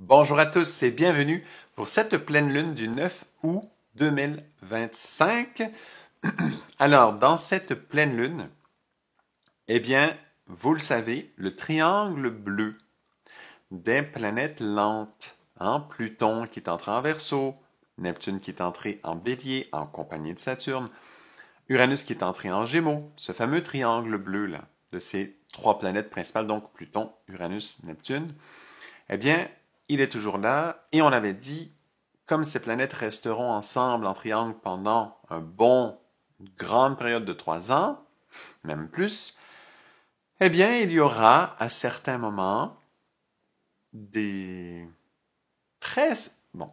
Bonjour à tous et bienvenue pour cette pleine lune du 9 août 2025. Alors, dans cette pleine lune, eh bien, vous le savez, le triangle bleu des planètes lentes, Pluton qui est entré en Verseau, Neptune qui est entré en Bélier en compagnie de Saturne, Uranus qui est entré en Gémeaux, ce fameux triangle bleu là, de ces trois planètes principales, donc Pluton, Uranus, Neptune, eh bien, il est toujours là et on avait dit, comme ces planètes resteront ensemble en triangle pendant une grande période de 3 ans, même plus, eh bien, il y aura à certains moments des très... Bon,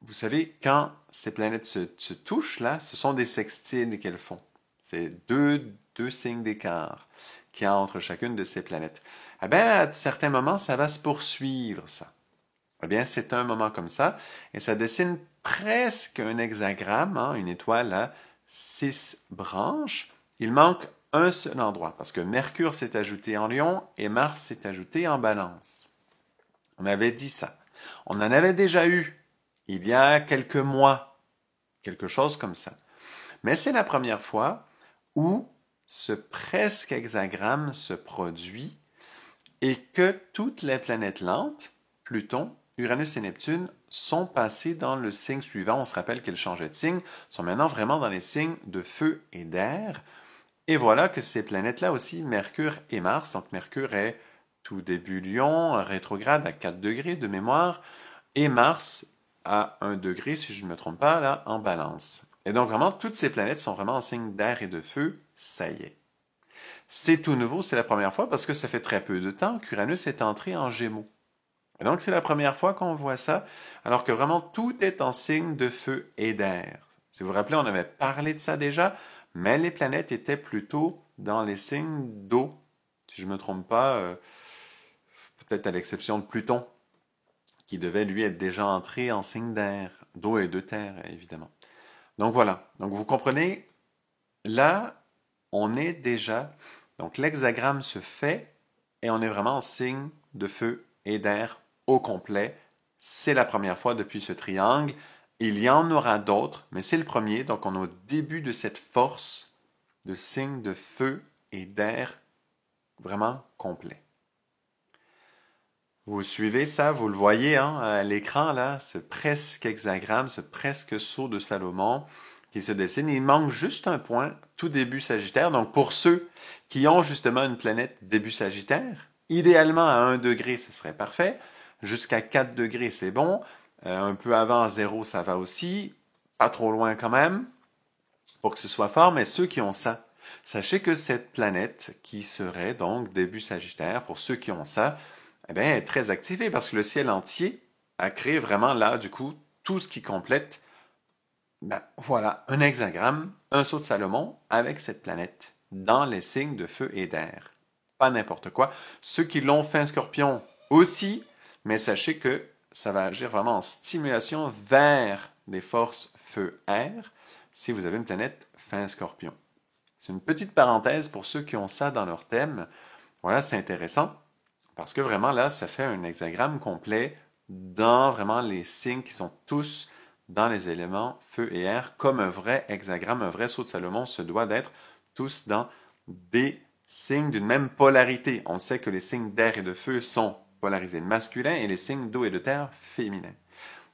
vous savez, quand ces planètes se touchent, là, ce sont des sextiles qu'elles font. C'est deux signes d'écart qu'il y a entre chacune de ces planètes. Eh bien, à certains moments, ça va se poursuivre, ça. Eh bien, c'est un moment comme ça, et ça dessine presque un hexagramme, une étoile à 6 branches. Il manque un seul endroit, parce que Mercure s'est ajouté en Lion et Mars s'est ajouté en Balance. On avait dit ça. On en avait déjà eu il y a quelques mois, quelque chose comme ça. Mais c'est la première fois où ce presque hexagramme se produit et que toutes les planètes lentes, Pluton, Uranus et Neptune, sont passées dans le signe suivant. On se rappelle qu'elles changeaient de signe, sont maintenant vraiment dans les signes de feu et d'air. Et voilà que ces planètes-là aussi, Mercure et Mars, donc Mercure est tout début Lion, rétrograde à 4 degrés de mémoire, et Mars à 1 degré, si je ne me trompe pas, là, en balance. Et donc vraiment, toutes ces planètes sont vraiment en signe d'air et de feu, ça y est. C'est tout nouveau, c'est la première fois parce que ça fait très peu de temps qu'Uranus est entré en Gémeaux. Et donc c'est la première fois qu'on voit ça, alors que vraiment tout est en signe de feu et d'air. Si vous vous rappelez, on avait parlé de ça déjà, mais les planètes étaient plutôt dans les signes d'eau, si je ne me trompe pas, peut-être à l'exception de Pluton, qui devait lui être déjà entré en signe d'air, d'eau et de terre, évidemment. Donc voilà, donc vous comprenez, là, on est déjà, donc l'hexagramme se fait et on est vraiment en signe de feu et d'air au complet. C'est la première fois depuis ce triangle. Il y en aura d'autres, mais c'est le premier, donc on est au début de cette force de signe de feu et d'air vraiment complet. Vous suivez ça, vous le voyez à l'écran, là, ce presque hexagramme, ce presque sceau de Salomon qui se dessine. Il manque juste un point, tout début Sagittaire. Donc, pour ceux qui ont justement une planète début Sagittaire, idéalement à 1 degré, ce serait parfait. Jusqu'à 4 degrés, c'est bon. Un peu avant 0, ça va aussi. Pas trop loin quand même, pour que ce soit fort. Mais ceux qui ont ça, sachez que cette planète qui serait donc début Sagittaire, pour ceux qui ont ça, eh bien, est très activée parce que le ciel entier a créé vraiment là, du coup, tout ce qui complète, voilà, un hexagramme, un sceau de Salomon avec cette planète dans les signes de feu et d'air. Pas n'importe quoi. Ceux qui l'ont fait un scorpion aussi, mais sachez que ça va agir vraiment en stimulation vers des forces feu-air si vous avez une planète fin scorpion. C'est une petite parenthèse pour ceux qui ont ça dans leur thème. Voilà, c'est intéressant. Parce que vraiment, là, ça fait un hexagramme complet dans vraiment les signes qui sont tous dans les éléments feu et air, comme un vrai hexagramme, un vrai sceau de Salomon se doit d'être tous dans des signes d'une même polarité. On sait que les signes d'air et de feu sont polarisés masculins et les signes d'eau et de terre féminins.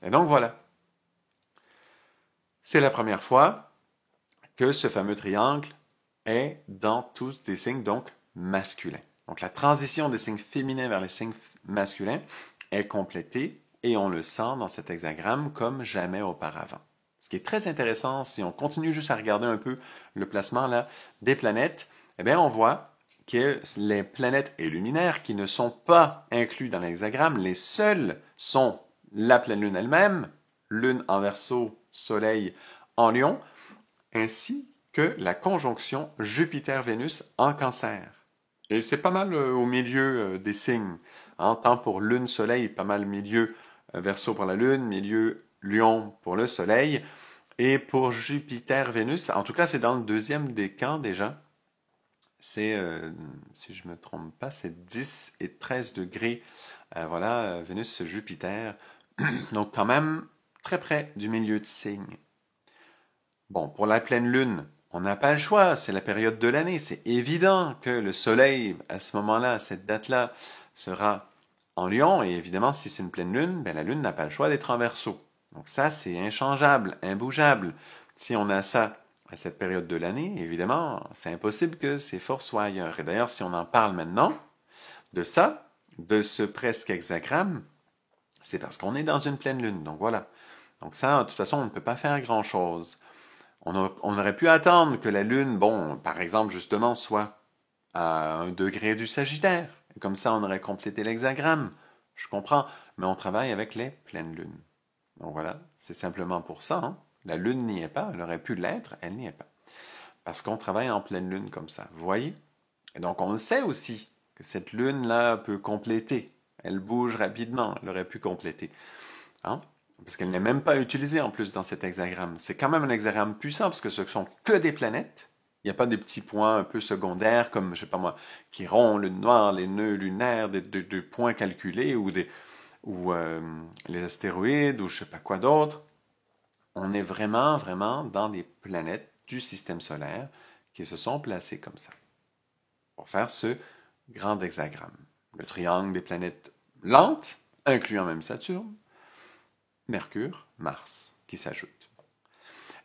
Et donc voilà. C'est la première fois que ce fameux triangle est dans tous des signes donc masculins. Donc la transition des signes féminins vers les signes masculins est complétée et on le sent dans cet hexagramme comme jamais auparavant. Ce qui est très intéressant, si on continue juste à regarder un peu le placement là, des planètes, eh bien on voit que les planètes et luminaires qui ne sont pas inclus dans l'hexagramme, les seuls sont la pleine lune elle-même, lune en Verseau, soleil en Lion, ainsi que la conjonction Jupiter-Vénus en Cancer. Et c'est pas mal au milieu des signes. Tant pour Lune-Soleil, pas mal milieu Verseau pour la Lune, milieu Lion pour le Soleil. Et pour Jupiter-Vénus, en tout cas, c'est dans le deuxième décan déjà. C'est, si je me trompe pas, c'est 10 et 13 degrés Voilà, Vénus-Jupiter. Donc quand même très près du milieu de signe. Bon, pour la pleine lune, on n'a pas le choix, c'est la période de l'année. C'est évident que le soleil, à ce moment-là, à cette date-là, sera en Lion. Et évidemment, si c'est une pleine lune, ben, la lune n'a pas le choix d'être en Verseau. Donc ça, c'est inchangeable, imbougeable. Si on a ça à cette période de l'année, évidemment, c'est impossible que ces forces soient ailleurs. Et d'ailleurs, si on en parle maintenant de ça, de ce presque hexagramme, c'est parce qu'on est dans une pleine lune. Donc voilà. Donc ça, de toute façon, on ne peut pas faire grand-chose. On aurait pu attendre que la Lune, bon, par exemple, justement, soit à 1 degré du Sagittaire. Et comme ça, on aurait complété l'hexagramme. Je comprends. Mais on travaille avec les pleines lunes. Donc voilà, c'est simplement pour ça. Hein. La Lune n'y est pas. Elle aurait pu l'être, elle n'y est pas. Parce qu'on travaille en pleine Lune comme ça. Vous voyez? Et donc, on le sait aussi que cette Lune-là peut compléter. Elle bouge rapidement. Elle aurait pu compléter. Hein? Parce qu'elle n'est même pas utilisée en plus dans cet hexagramme. C'est quand même un hexagramme puissant parce que ce ne sont que des planètes. Il n'y a pas des petits points un peu secondaires comme, je sais pas moi, Chiron, lune noire, les nœuds lunaires, des points calculés ou les astéroïdes ou je sais pas quoi d'autre. On est vraiment, vraiment dans des planètes du système solaire qui se sont placées comme ça pour faire ce grand hexagramme. Le triangle des planètes lentes, incluant même Saturne, Mercure, Mars qui s'ajoutent.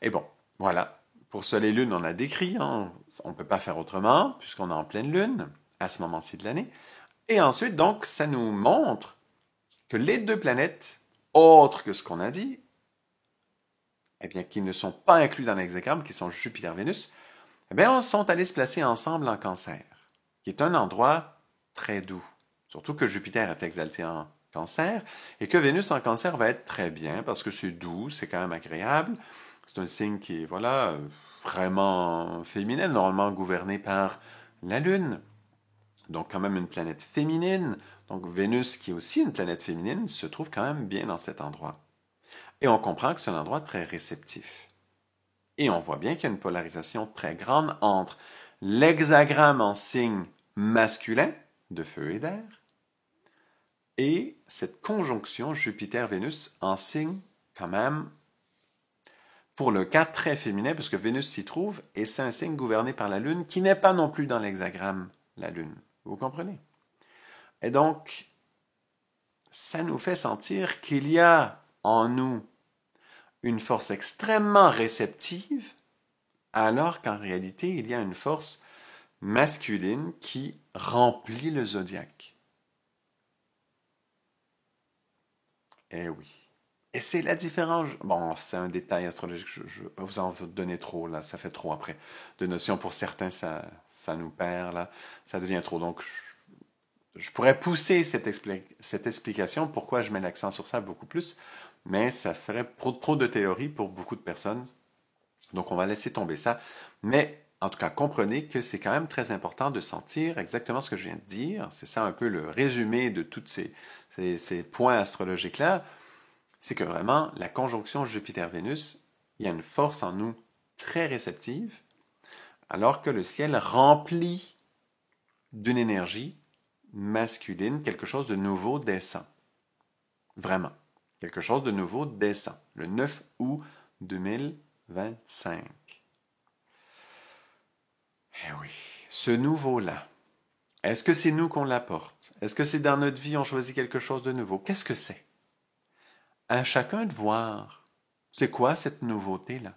Et bon, voilà. Pour Soleil et Lune, on a décrit, hein, on ne peut pas faire autrement, puisqu'on est en pleine Lune, à ce moment-ci de l'année. Et ensuite, donc, ça nous montre que les deux planètes, autres que ce qu'on a dit, eh bien, qui ne sont pas inclus dans l'hexagramme, qui sont Jupiter-Vénus, eh bien, sont allés se placer ensemble en Cancer, qui est un endroit très doux. Surtout que Jupiter est exalté en Cancer et que Vénus en Cancer va être très bien parce que c'est doux, c'est quand même agréable. C'est un signe qui est, voilà, vraiment féminin, normalement gouverné par la Lune. Donc, quand même une planète féminine. Donc, Vénus, qui est aussi une planète féminine, se trouve quand même bien dans cet endroit. Et on comprend que c'est un endroit très réceptif. Et on voit bien qu'il y a une polarisation très grande entre l'hexagramme en signe masculin, de feu et d'air, et cette conjonction Jupiter-Vénus en signe quand même, pour le cas très féminin, puisque Vénus s'y trouve, et c'est un signe gouverné par la Lune, qui n'est pas non plus dans l'hexagramme, la Lune. Vous comprenez? Et donc, ça nous fait sentir qu'il y a en nous une force extrêmement réceptive, alors qu'en réalité, il y a une force masculine qui remplit le zodiaque. Eh oui. Et c'est la différence. Bon, c'est un détail astrologique, je ne vais pas vous en donner trop, là, ça fait trop après. De notions pour certains, ça nous perd, là. Ça devient trop. Donc, je pourrais pousser cette explication, pourquoi je mets l'accent sur ça beaucoup plus, mais ça ferait trop de théorie pour beaucoup de personnes. Donc, on va laisser tomber ça. Mais, en tout cas, comprenez que c'est quand même très important de sentir exactement ce que je viens de dire. C'est ça un peu le résumé de tous ces points astrologiques-là. C'est que vraiment, la conjonction Jupiter-Vénus, il y a une force en nous très réceptive, alors que le ciel remplit d'une énergie masculine, quelque chose de nouveau descend. Vraiment. Quelque chose de nouveau descend. Le 9 août 2025. Eh oui, ce nouveau-là, est-ce que c'est nous qu'on l'apporte? Est-ce que c'est dans notre vie on choisit quelque chose de nouveau? Qu'est-ce que c'est? À chacun de voir. C'est quoi cette nouveauté-là?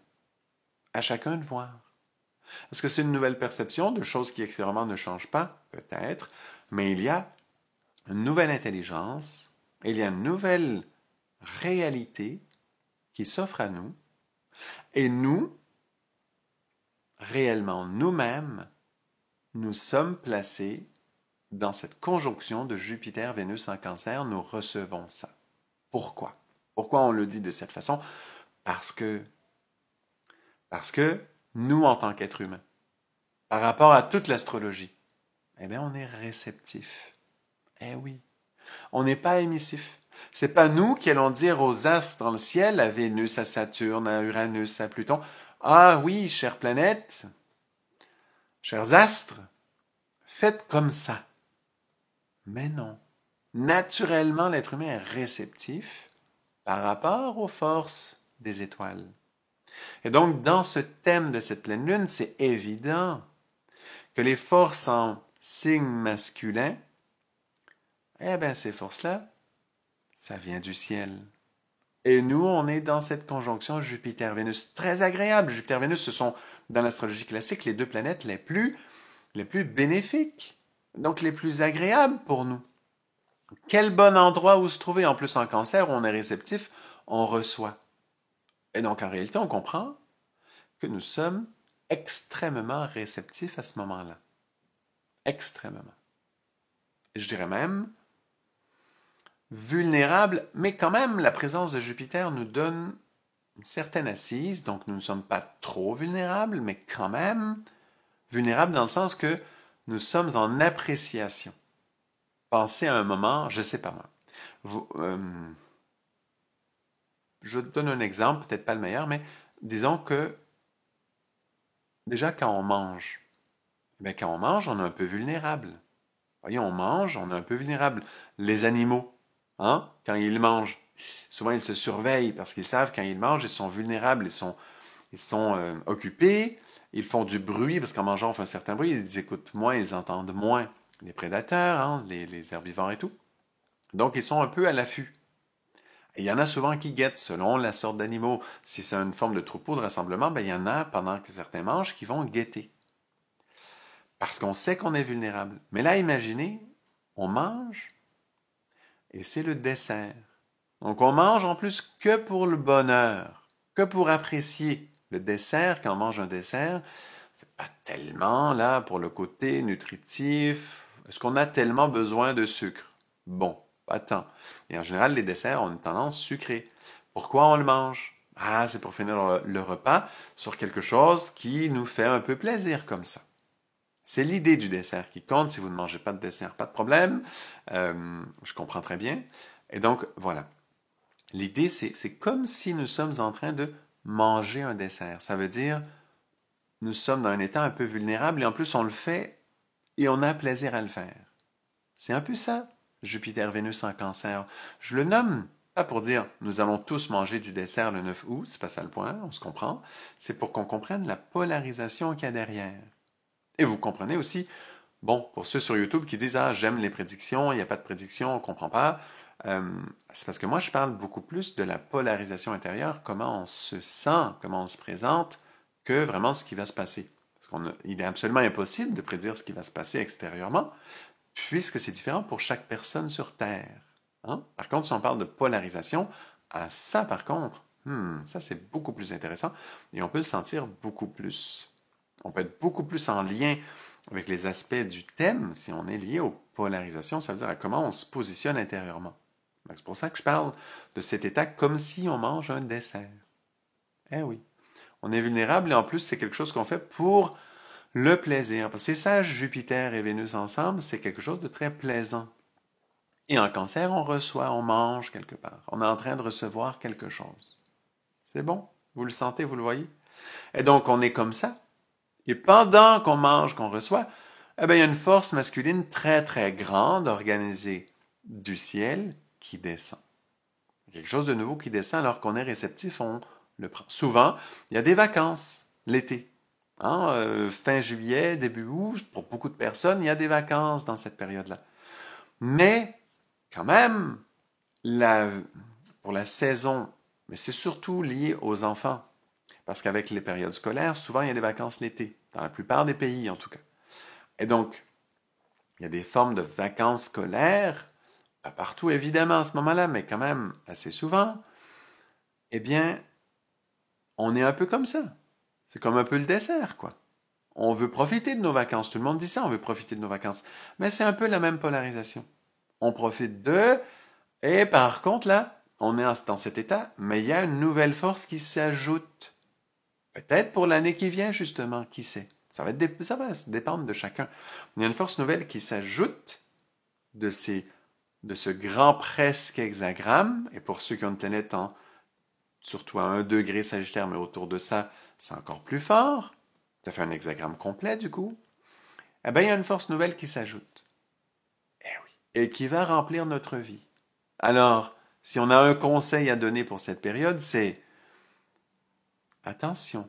À chacun de voir. Est-ce que c'est une nouvelle perception de choses qui extérieurement ne changent pas? Peut-être. Mais il y a une nouvelle intelligence, il y a une nouvelle réalité qui s'offre à nous. Et nous, réellement nous-mêmes, nous sommes placés dans cette conjonction de Jupiter-Vénus en Cancer. Nous recevons ça. Pourquoi? Pourquoi on le dit de cette façon? Parce que nous, en tant qu'êtres humains, par rapport à toute l'astrologie, eh bien, on est réceptif. Eh oui. On n'est pas émissif. C'est pas nous qui allons dire aux astres dans le ciel, à Vénus, à Saturne, à Uranus, à Pluton, ah oui, chères planètes, chers astres, faites comme ça. Mais non. naturellement, l'être humain est réceptif par rapport aux forces des étoiles. Et donc, dans ce thème de cette pleine lune, c'est évident que les forces en signe masculin, eh bien, ces forces-là, ça vient du ciel. Et nous, on est dans cette conjonction Jupiter-Vénus. Très agréable. Jupiter-Vénus, ce sont, dans l'astrologie classique, les deux planètes les plus bénéfiques. Donc, les plus agréables pour nous. Quel bon endroit où se trouver. En plus, en Cancer, où on est réceptif, on reçoit. Et donc, en réalité, on comprend que nous sommes extrêmement réceptifs à ce moment-là. Extrêmement. Je dirais même vulnérables, mais quand même, la présence de Jupiter nous donne une certaine assise, donc nous ne sommes pas trop vulnérables, mais quand même vulnérables dans le sens que nous sommes en appréciation. Pensez à un moment, je ne sais pas moi, je donne un exemple, peut-être pas le meilleur, mais disons que déjà quand on mange, bien, quand on mange, on est un peu vulnérable. Voyez, on mange, on est un peu vulnérable. Les animaux, hein, quand ils mangent, souvent ils se surveillent parce qu'ils savent quand ils mangent, ils sont vulnérables, ils sont occupés, ils font du bruit parce qu'en mangeant on fait un certain bruit, ils écoutent moins, ils entendent moins les prédateurs, hein, les herbivores et tout. Donc ils sont un peu à l'affût. Et il y en a souvent qui guettent selon la sorte d'animaux. Si c'est une forme de troupeau de rassemblement, ben, il y en a pendant que certains mangent qui vont guetter. Parce qu'on sait qu'on est vulnérable. Mais là, imaginez, on mange et c'est le dessert. Donc on mange en plus que pour le bonheur, que pour apprécier le dessert. Quand on mange un dessert, c'est pas tellement là pour le côté nutritif. Est-ce qu'on a tellement besoin de sucre? Bon, pas tant. Et en général, les desserts ont une tendance sucrée. Pourquoi on le mange? Ah, c'est pour finir le repas sur quelque chose qui nous fait un peu plaisir comme ça. C'est l'idée du dessert qui compte. Si vous ne mangez pas de dessert, pas de problème. Je comprends très bien. Et donc, voilà. L'idée, c'est comme si nous sommes en train de manger un dessert. Ça veut dire, nous sommes dans un état un peu vulnérable et en plus, on le fait et on a plaisir à le faire. C'est un peu ça, Jupiter-Vénus en Cancer. Je le nomme pas pour dire nous allons tous manger du dessert le 9 août, c'est pas ça le point, on se comprend. C'est pour qu'on comprenne la polarisation qu'il y a derrière. Et vous comprenez aussi, bon, pour ceux sur YouTube qui disent ah, j'aime les prédictions, il n'y a pas de prédictions, on ne comprend pas. C'est parce que moi, je parle beaucoup plus de la polarisation intérieure, comment on se sent, comment on se présente, que vraiment ce qui va se passer. Il est absolument impossible de prédire ce qui va se passer extérieurement, puisque c'est différent pour chaque personne sur Terre. Hein? Par contre, si on parle de polarisation, ça par contre, ça c'est beaucoup plus intéressant et on peut le sentir beaucoup plus. On peut être beaucoup plus en lien avec les aspects du thème si on est lié aux polarisations, ça veut dire à comment on se positionne intérieurement. C'est pour ça que je parle de cet état comme si on mange un dessert. Eh oui, on est vulnérable et en plus c'est quelque chose qu'on fait pour le plaisir. Parce que c'est ça, Jupiter et Vénus ensemble, c'est quelque chose de très plaisant. Et en Cancer, on reçoit, on mange quelque part. On est en train de recevoir quelque chose. C'est bon? Vous le sentez, vous le voyez? Et donc, on est comme ça. Et pendant qu'on mange, qu'on reçoit, eh bien, il y a une force masculine très, très grande, organisée du ciel, qui descend. Quelque chose de nouveau qui descend alors qu'on est réceptif, on le prend. Souvent, il y a des vacances l'été. Hein, fin juillet, début août, pour beaucoup de personnes, il y a des vacances dans cette période-là. Mais, quand même, pour la saison, mais c'est surtout lié aux enfants. Parce qu'avec les périodes scolaires, souvent il y a des vacances l'été, dans la plupart des pays en tout cas. Et donc, il y a des formes de vacances scolaires, pas partout évidemment à ce moment-là, mais quand même assez souvent. Eh bien, on est un peu comme ça. C'est comme un peu le dessert, quoi. On veut profiter de nos vacances. Tout le monde dit ça, on veut profiter de nos vacances. Mais c'est un peu la même polarisation. On profite d'eux, et par contre, là, on est dans cet état, mais il y a une nouvelle force qui s'ajoute. Peut-être pour l'année qui vient, justement, qui sait. Ça va dépendre de chacun. Il y a une force nouvelle qui s'ajoute de ce grand presque hexagramme, et pour ceux qui ont une planète surtout à 1 degré Sagittaire, mais autour de ça, c'est encore plus fort. Ça fait un hexagramme complet, du coup. Eh bien, il y a une force nouvelle qui s'ajoute. Eh oui. et qui va remplir notre vie. Alors, si on a un conseil à donner pour cette période, c'est attention.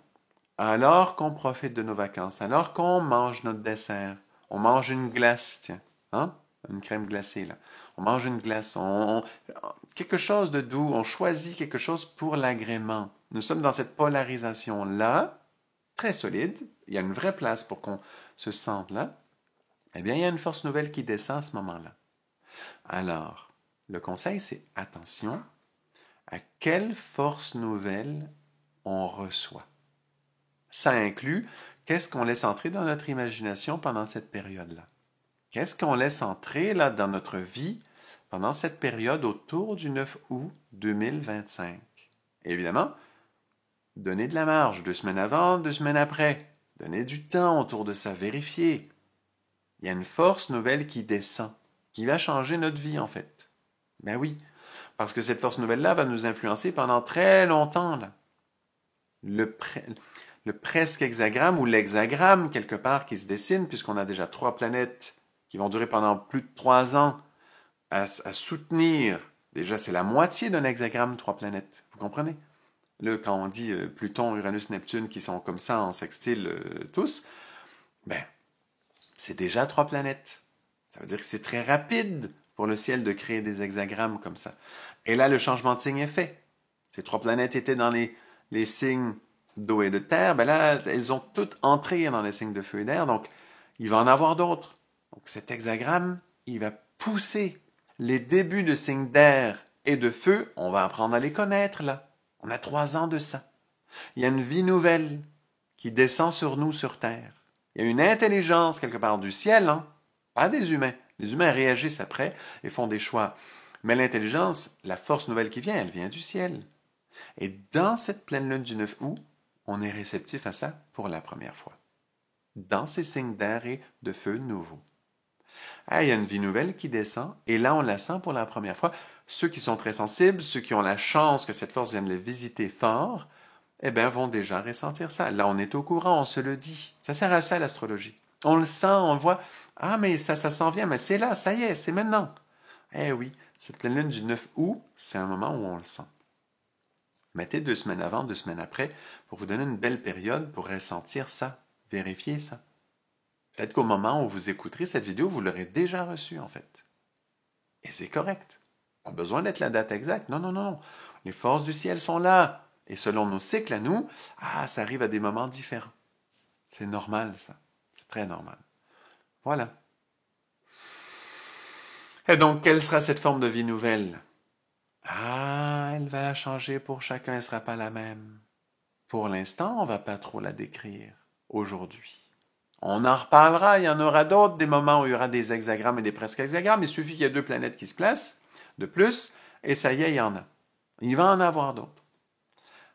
Alors qu'on profite de nos vacances, alors qu'on mange notre dessert, on mange une glace, tiens, hein? Une crème glacée, là. On mange une glace, quelque chose de doux, on choisit quelque chose pour l'agrément. Nous sommes dans cette polarisation-là, très solide, il y a une vraie place pour qu'on se sente là. Eh bien, il y a une force nouvelle qui descend à ce moment-là. Alors, le conseil, c'est attention à quelle force nouvelle on reçoit. Ça inclut qu'est-ce qu'on laisse entrer dans notre imagination pendant cette période-là. Qu'est-ce qu'on laisse entrer là dans notre vie pendant cette période autour du 9 août 2025. Évidemment, donner de la marge 2 semaines avant, 2 semaines après. Donner du temps autour de ça, vérifier. Il y a une force nouvelle qui descend, qui va changer notre vie en fait. Ben oui, parce que cette force nouvelle-là va nous influencer pendant très longtemps. Là. Le presque hexagramme ou l'hexagramme quelque part qui se dessine, puisqu'on a déjà 3 planètes qui vont durer pendant plus de 3 ans à soutenir. Déjà, c'est la moitié d'un hexagramme, 3 planètes. Vous comprenez? Là, quand on dit Pluton, Uranus, Neptune qui sont comme ça en sextile tous, ben, c'est déjà 3 planètes. Ça veut dire que c'est très rapide pour le ciel de créer des hexagrammes comme ça. Et là, le changement de signe est fait. Ces 3 planètes étaient dans les signes d'eau et de terre. Ben là, elles ont toutes entré dans les signes de feu et d'air. Donc, il va en avoir d'autres. Donc, cet hexagramme, il va pousser les débuts de signes d'air et de feu. On va apprendre à les connaître, là. On a 3 ans de ça. Il y a une vie nouvelle qui descend sur nous sur Terre. Il y a une intelligence quelque part du ciel, hein? Pas des humains. Les humains réagissent après et font des choix. Mais l'intelligence, la force nouvelle qui vient, elle vient du ciel. Et dans cette pleine lune du 9 août, on est réceptif à ça pour la première fois. Dans ces signes d'air et de feu nouveaux. Ah, il y a une vie nouvelle qui descend et là, on la sent pour la première fois. Ceux qui sont très sensibles, ceux qui ont la chance que cette force vienne les visiter fort, eh bien, vont déjà ressentir ça. Là, on est au courant, on se le dit. Ça sert à ça, l'astrologie. On le sent, on le voit. Ah, mais ça s'en vient, mais c'est là, ça y est, c'est maintenant. Eh oui, cette pleine lune du 9 août, c'est un moment où on le sent. Mettez 2 semaines avant, 2 semaines après, pour vous donner une belle période pour ressentir ça, vérifier ça. Peut-être qu'au moment où vous écouterez cette vidéo, vous l'aurez déjà reçue, en fait. Et c'est correct. Pas besoin d'être la date exacte. Non, non, non, non. Les forces du ciel sont là. Et selon nos cycles à nous, ça arrive à des moments différents. C'est normal, ça. C'est très normal. Voilà. Et donc, quelle sera cette forme de vie nouvelle? Elle va changer pour chacun, elle ne sera pas la même. Pour l'instant, on ne va pas trop la décrire aujourd'hui. On en reparlera, il y en aura d'autres, des moments où il y aura des hexagrammes et des presque hexagrammes. Il suffit qu'il y ait 2 planètes qui se placent de plus, et ça y est, il y en a. Il va en avoir d'autres.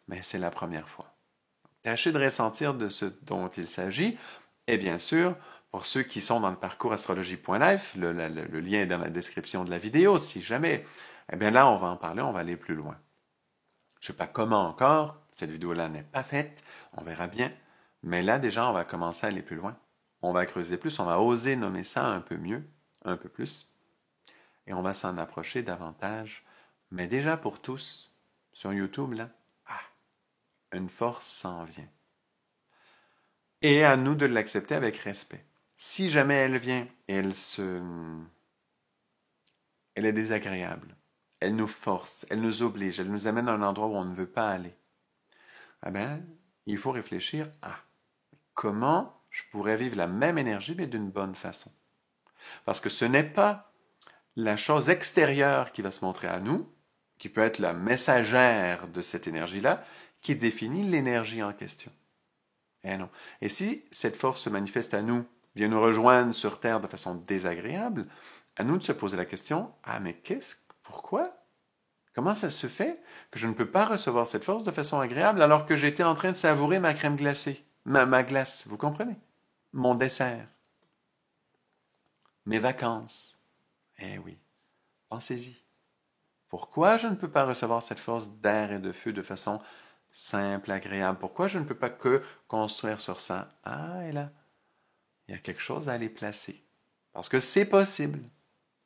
Mais c'est la première fois. Tâchez de ressentir de ce dont il s'agit. Et bien sûr, pour ceux qui sont dans le parcours astrologie.life, le lien est dans la description de la vidéo, si jamais, eh bien là, on va en parler, on va aller plus loin. Je ne sais pas comment encore, cette vidéo-là n'est pas faite, on verra bien. Mais là, déjà, on va commencer à aller plus loin. On va creuser plus, on va oser nommer ça un peu mieux, un peu plus. Et on va s'en approcher davantage. Mais déjà pour tous, sur YouTube, là, une force s'en vient. Et à nous de l'accepter avec respect. Si jamais elle vient et elle est désagréable, elle nous force, elle nous oblige, elle nous amène à un endroit où on ne veut pas aller, eh bien, il faut réfléchir à comment je pourrais vivre la même énergie, mais d'une bonne façon. Parce que ce n'est pas la chose extérieure qui va se montrer à nous, qui peut être la messagère de cette énergie-là, qui définit l'énergie en question. Eh non. Et si cette force se manifeste à nous, vient nous rejoindre sur Terre de façon désagréable, à nous de se poser la question, mais pourquoi? Comment ça se fait que je ne peux pas recevoir cette force de façon agréable alors que j'étais en train de savourer ma crème glacée, ma glace, vous comprenez? Mon dessert, mes vacances. Eh oui, pensez-y. Pourquoi je ne peux pas recevoir cette force d'air et de feu de façon simple, agréable? Pourquoi je ne peux pas que construire sur ça? Et là, il y a quelque chose à aller placer. Parce que c'est possible.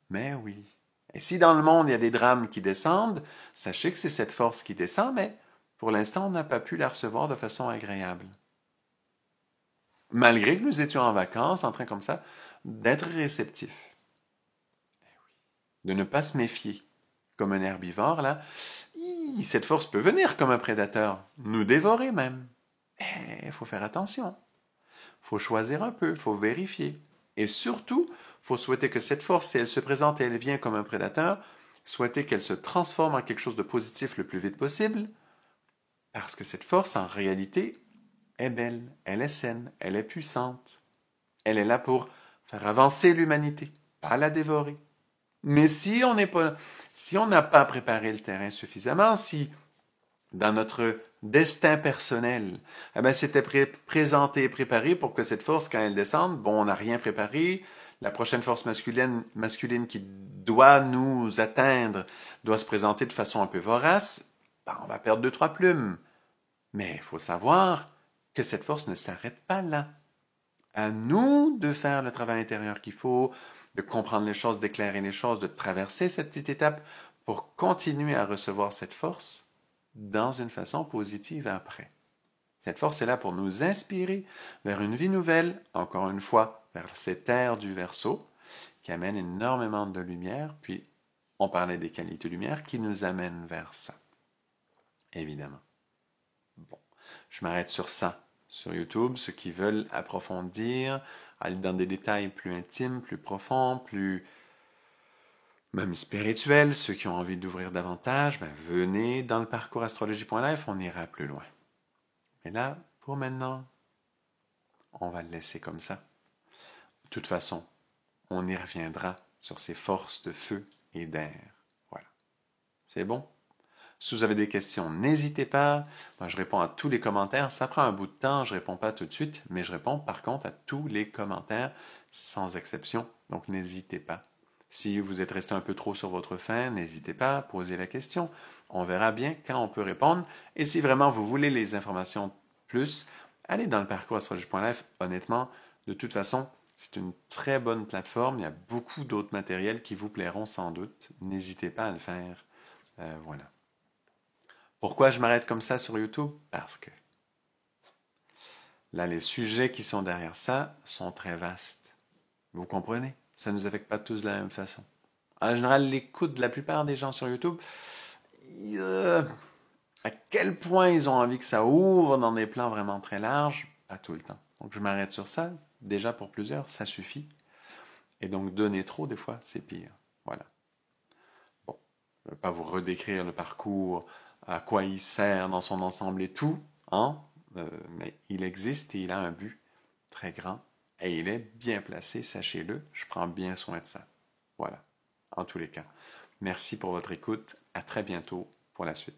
Mais oui. Et si dans le monde, il y a des drames qui descendent, sachez que c'est cette force qui descend, mais pour l'instant, on n'a pas pu la recevoir de façon agréable. Malgré que nous étions en vacances, en train comme ça, d'être réceptifs, de ne pas se méfier. Comme un herbivore, là, cette force peut venir comme un prédateur, nous dévorer même. Il faut faire attention. Il faut choisir un peu, il faut vérifier. Et surtout, il faut souhaiter que cette force, si elle se présente et elle vient comme un prédateur, souhaiter qu'elle se transforme en quelque chose de positif le plus vite possible, parce que cette force, en réalité, est belle, elle est saine, elle est puissante. Elle est là pour faire avancer l'humanité, pas la dévorer. Mais si on n'a pas préparé le terrain suffisamment, si dans notre destin personnel, eh ben, c'était présenté et préparé pour que cette force, quand elle descende, bon, on n'a rien préparé. La prochaine force masculine qui doit nous atteindre doit se présenter de façon un peu vorace. Ben, on va perdre 2, 3 plumes. Mais il faut savoir que cette force ne s'arrête pas là. À nous de faire le travail intérieur qu'il faut, de comprendre les choses, d'éclairer les choses, de traverser cette petite étape pour continuer à recevoir cette force dans une façon positive après. Cette force est là pour nous inspirer vers une vie nouvelle, encore une fois, vers ces terres du Verseau, qui amènent énormément de lumière, puis on parlait des qualités de lumière qui nous amènent vers ça, évidemment. Bon, je m'arrête sur ça, sur YouTube, ceux qui veulent approfondir, aller dans des détails plus intimes, plus profonds, plus même spirituels, ceux qui ont envie d'ouvrir davantage, ben venez dans le parcours astrologie.life, on ira plus loin. Mais là, pour maintenant, on va le laisser comme ça. De toute façon, on y reviendra sur ces forces de feu et d'air. Voilà. C'est bon? Si vous avez des questions, n'hésitez pas. Moi, je réponds à tous les commentaires. Ça prend un bout de temps, je ne réponds pas tout de suite, mais je réponds par contre à tous les commentaires, sans exception. Donc, n'hésitez pas. Si vous êtes resté un peu trop sur votre faim, n'hésitez pas à poser la question. On verra bien quand on peut répondre. Et si vraiment vous voulez les informations plus, allez dans le parcours astrologie.life. Honnêtement, de toute façon, c'est une très bonne plateforme. Il y a beaucoup d'autres matériels qui vous plairont sans doute. N'hésitez pas à le faire. Voilà. Pourquoi je m'arrête comme ça sur YouTube? Parce que là, les sujets qui sont derrière ça sont très vastes. Vous comprenez? Ça ne nous affecte pas tous de la même façon. En général, l'écoute de la plupart des gens sur YouTube, à quel point ils ont envie que ça ouvre dans des plans vraiment très larges? Pas tout le temps. Donc je m'arrête sur ça. Déjà pour plusieurs, ça suffit. Et donc donner trop, des fois, c'est pire. Voilà. Bon, je ne vais pas vous redécrire le parcours, à quoi il sert dans son ensemble et tout, hein? Mais il existe et il a un but très grand et il est bien placé, sachez-le. Je prends bien soin de ça. Voilà, en tous les cas. Merci pour votre écoute. À très bientôt pour la suite.